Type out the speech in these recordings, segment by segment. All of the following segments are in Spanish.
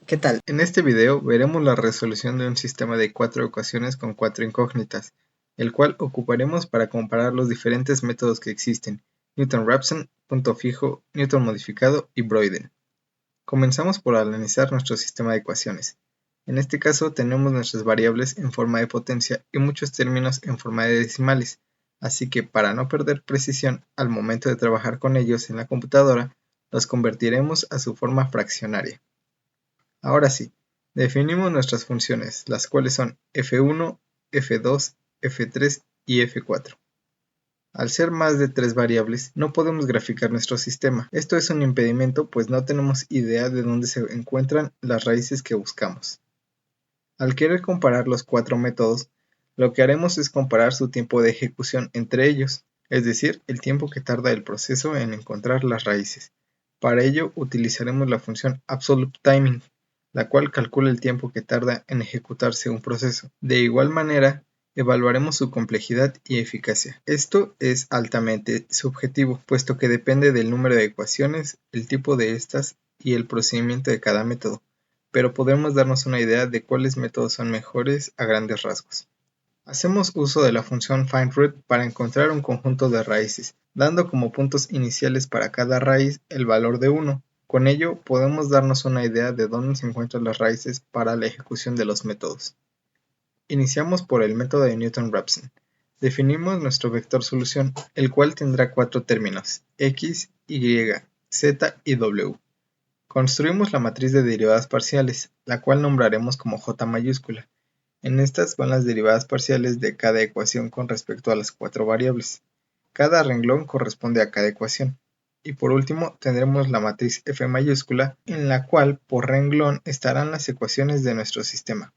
¿Qué tal? En este video veremos la resolución de un sistema de 4 ecuaciones con 4 incógnitas, el cual ocuparemos para comparar los diferentes métodos que existen: Newton-Raphson, punto fijo, Newton modificado y Broyden. Comenzamos por analizar nuestro sistema de ecuaciones. En este caso tenemos nuestras variables en forma de potencia y muchos términos en forma de decimales, así que para no perder precisión al momento de trabajar con ellos en la computadora, los convertiremos a su forma fraccionaria. Ahora sí, definimos nuestras funciones, las cuales son f1, f2, f3 y f4. Al ser más de 3 variables, no podemos graficar nuestro sistema. Esto es un impedimento, pues no tenemos idea de dónde se encuentran las raíces que buscamos. Al querer comparar los 4 métodos, lo que haremos es comparar su tiempo de ejecución entre ellos, es decir, el tiempo que tarda el proceso en encontrar las raíces. Para ello utilizaremos la función Absolute Timing, la cual calcula el tiempo que tarda en ejecutarse un proceso. De igual manera, evaluaremos su complejidad y eficacia. Esto es altamente subjetivo, puesto que depende del número de ecuaciones, el tipo de estas y el procedimiento de cada método, pero podemos darnos una idea de cuáles métodos son mejores a grandes rasgos. Hacemos uso de la función FindRoot para encontrar un conjunto de raíces, dando como puntos iniciales para cada raíz el valor de 1. Con ello podemos darnos una idea de dónde se encuentran las raíces para la ejecución de los métodos. Iniciamos por el método de Newton-Raphson. Definimos nuestro vector solución, el cual tendrá 4 términos: x, y, z y w. Construimos la matriz de derivadas parciales, la cual nombraremos como J mayúscula. En estas van las derivadas parciales de cada ecuación con respecto a las 4 variables. Cada renglón corresponde a cada ecuación. Y por último tendremos la matriz F mayúscula, en la cual por renglón estarán las ecuaciones de nuestro sistema.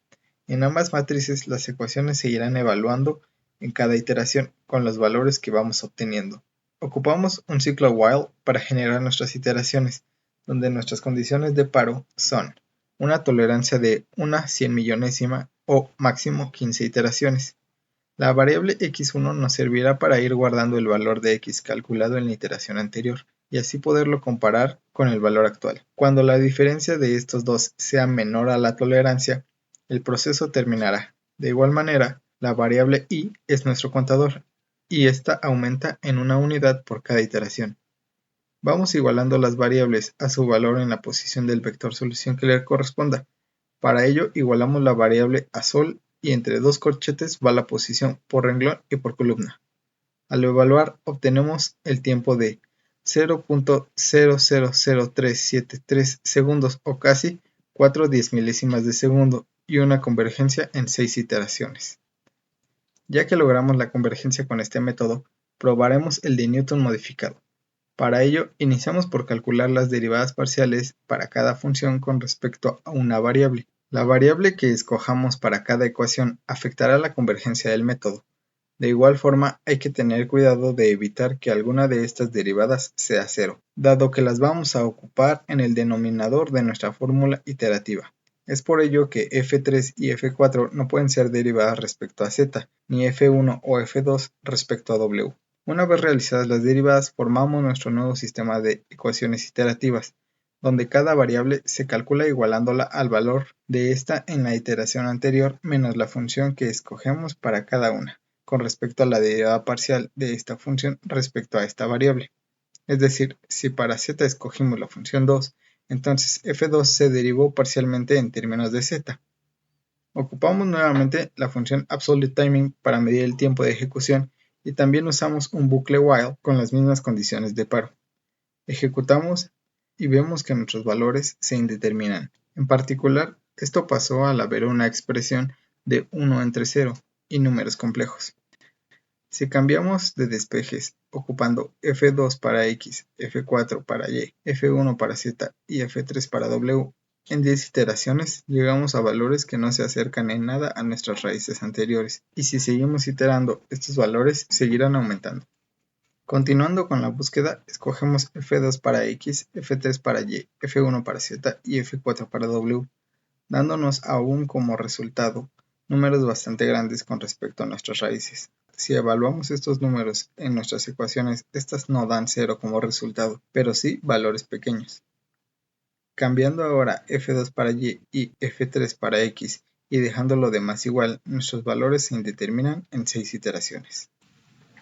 En ambas matrices las ecuaciones se irán evaluando en cada iteración con los valores que vamos obteniendo. Ocupamos un ciclo while para generar nuestras iteraciones, donde nuestras condiciones de paro son una tolerancia de una 100 millonésima o máximo 15 iteraciones. La variable x1 nos servirá para ir guardando el valor de x calculado en la iteración anterior y así poderlo comparar con el valor actual. Cuando la diferencia de estos dos sea menor a la tolerancia, el proceso terminará. De igual manera, la variable y es nuestro contador y esta aumenta en una unidad por cada iteración. Vamos igualando las variables a su valor en la posición del vector solución que le corresponda. Para ello igualamos la variable a sol y entre dos corchetes va la posición por renglón y por columna. Al evaluar obtenemos el tiempo de 0.000373 segundos o casi 4 diezmilésimas de segundo y una convergencia en 6 iteraciones. Ya que logramos la convergencia con este método, probaremos el de Newton modificado. Para ello, iniciamos por calcular las derivadas parciales para cada función con respecto a una variable. La variable que escojamos para cada ecuación afectará la convergencia del método. De igual forma, hay que tener cuidado de evitar que alguna de estas derivadas sea cero, dado que las vamos a ocupar en el denominador de nuestra fórmula iterativa. Es por ello que f3 y f4 no pueden ser derivadas respecto a z, ni f1 o f2 respecto a w. Una vez realizadas las derivadas, formamos nuestro nuevo sistema de ecuaciones iterativas, donde cada variable se calcula igualándola al valor de esta en la iteración anterior menos la función que escogemos para cada una, con respecto a la derivada parcial de esta función respecto a esta variable. Es decir, si para z escogimos la función 2, entonces f2 se derivó parcialmente en términos de z. Ocupamos nuevamente la función Absolute Timing para medir el tiempo de ejecución y también usamos un bucle while con las mismas condiciones de paro. Ejecutamos y vemos que nuestros valores se indeterminan. En particular, esto pasó al haber una expresión de 1 entre 0 y números complejos. Si cambiamos de despejes ocupando f2 para x, f4 para y, f1 para z y f3 para w, en 10 iteraciones llegamos a valores que no se acercan en nada a nuestras raíces anteriores, y si seguimos iterando, estos valores seguirán aumentando. Continuando con la búsqueda, escogemos f2 para x, f3 para y, f1 para z y f4 para w, dándonos aún como resultado números bastante grandes con respecto a nuestras raíces. Si evaluamos estos números en nuestras ecuaciones, estas no dan 0 como resultado, pero sí valores pequeños. Cambiando ahora f2 para y f3 para x y dejando lo demás igual, nuestros valores se indeterminan en 6 iteraciones.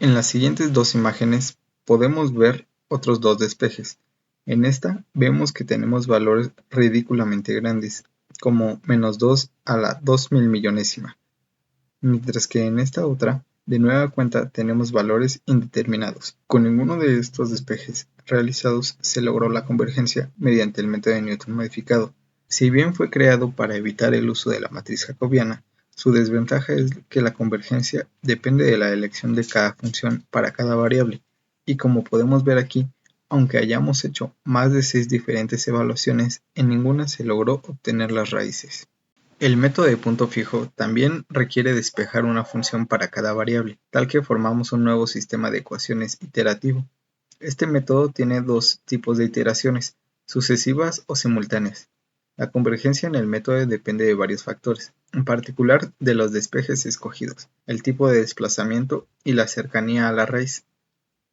En las siguientes dos imágenes podemos ver otros dos despejes. En esta vemos que tenemos valores ridículamente grandes, como -2 a la 2.000 millonésima, mientras que en esta otra, de nueva cuenta, tenemos valores indeterminados. Con ninguno de estos despejes realizados se logró la convergencia mediante el método de Newton modificado. Si bien fue creado para evitar el uso de la matriz jacobiana, su desventaja es que la convergencia depende de la elección de cada función para cada variable, y como podemos ver aquí, aunque hayamos hecho más de 6 diferentes evaluaciones, en ninguna se logró obtener las raíces. El método de punto fijo también requiere despejar una función para cada variable, tal que formamos un nuevo sistema de ecuaciones iterativo. Este método tiene dos tipos de iteraciones, sucesivas o simultáneas. La convergencia en el método depende de varios factores, en particular de los despejes escogidos, el tipo de desplazamiento y la cercanía a la raíz.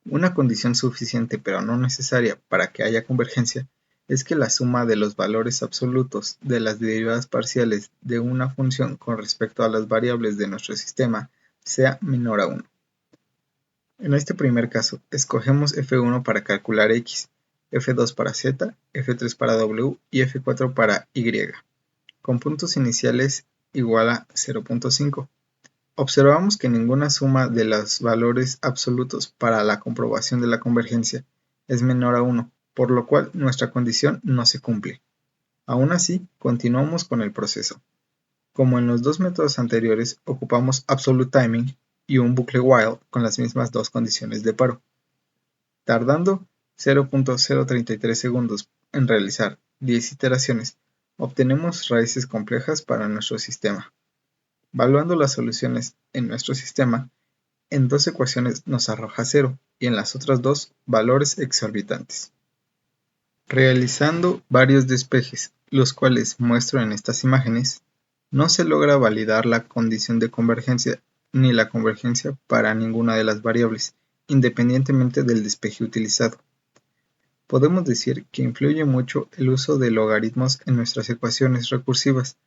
Una condición suficiente pero no necesaria para que haya convergencia es que la suma de los valores absolutos de las derivadas parciales de una función con respecto a las variables de nuestro sistema sea menor a 1. En este primer caso, escogemos f1 para calcular x, f2 para z, f3 para w y f4 para y, con puntos iniciales igual a 0.5. Observamos que ninguna suma de los valores absolutos para la comprobación de la convergencia es menor a 1, por lo cual nuestra condición no se cumple. Aún así, continuamos con el proceso. Como en los dos métodos anteriores, ocupamos absolute timing y un bucle while con las mismas dos condiciones de paro. Tardando 0.033 segundos en realizar 10 iteraciones, obtenemos raíces complejas para nuestro sistema. Valuando las soluciones en nuestro sistema, en dos ecuaciones nos arroja 0 y en las otras dos valores exorbitantes. Realizando varios despejes, los cuales muestro en estas imágenes, no se logra validar la condición de convergencia ni la convergencia para ninguna de las variables, independientemente del despeje utilizado. Podemos decir que influye mucho el uso de logaritmos en nuestras ecuaciones recursivas,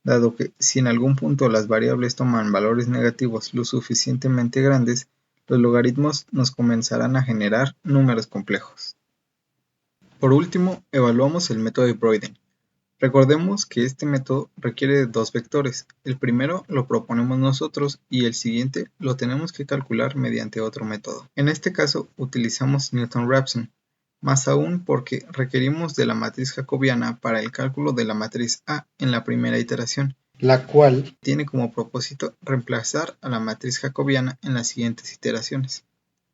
dado que si en algún punto las variables toman valores negativos lo suficientemente grandes, los logaritmos nos comenzarán a generar números complejos. Por último, evaluamos el método de Broyden. Recordemos que este método requiere de dos vectores. El primero lo proponemos nosotros y el siguiente lo tenemos que calcular mediante otro método. En este caso utilizamos Newton-Raphson, más aún porque requerimos de la matriz jacobiana para el cálculo de la matriz A en la primera iteración, la cual tiene como propósito reemplazar a la matriz jacobiana en las siguientes iteraciones.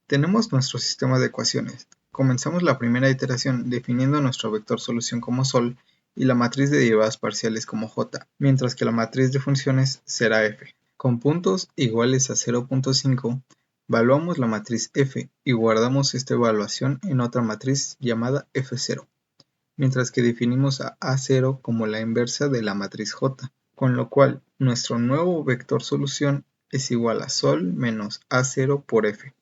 Tenemos nuestro sistema de ecuaciones. Comenzamos la primera iteración definiendo nuestro vector solución como Sol y la matriz de derivadas parciales como J, mientras que la matriz de funciones será F. Con puntos iguales a 0.5, evaluamos la matriz F y guardamos esta evaluación en otra matriz llamada F0, mientras que definimos a A0 como la inversa de la matriz J, con lo cual nuestro nuevo vector solución es igual a Sol menos A0 por F.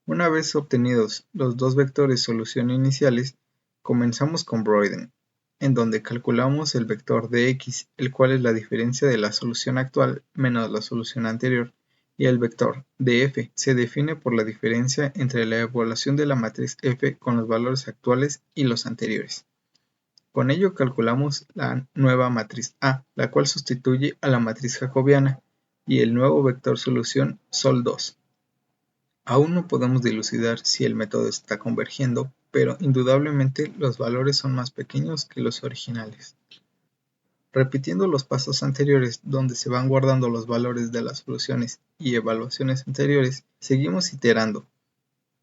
Una vez obtenidos los dos vectores solución iniciales, comenzamos con Broyden, en donde calculamos el vector de x, el cual es la diferencia de la solución actual menos la solución anterior, y el vector de f se define por la diferencia entre la evaluación de la matriz f con los valores actuales y los anteriores. Con ello calculamos la nueva matriz A, la cual sustituye a la matriz jacobiana, y el nuevo vector solución Sol2. Aún no podemos dilucidar si el método está convergiendo, pero indudablemente los valores son más pequeños que los originales. Repitiendo los pasos anteriores donde se van guardando los valores de las soluciones y evaluaciones anteriores, seguimos iterando,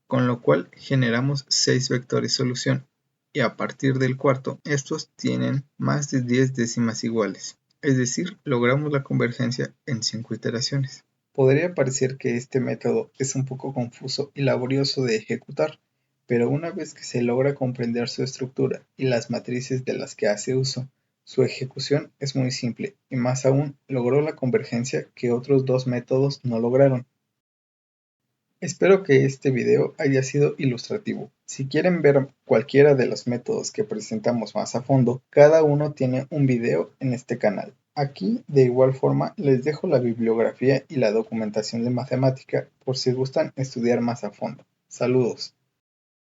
con lo cual generamos 6 vectores solución y a partir del cuarto estos tienen más de 10 décimas iguales, es decir, logramos la convergencia en 5 iteraciones. Podría parecer que este método es un poco confuso y laborioso de ejecutar, pero una vez que se logra comprender su estructura y las matrices de las que hace uso, su ejecución es muy simple y más aún logró la convergencia que otros dos métodos no lograron. Espero que este video haya sido ilustrativo. Si quieren ver cualquiera de los métodos que presentamos más a fondo, cada uno tiene un video en este canal. Aquí, de igual forma, les dejo la bibliografía y la documentación de matemática por si gustan estudiar más a fondo. Saludos.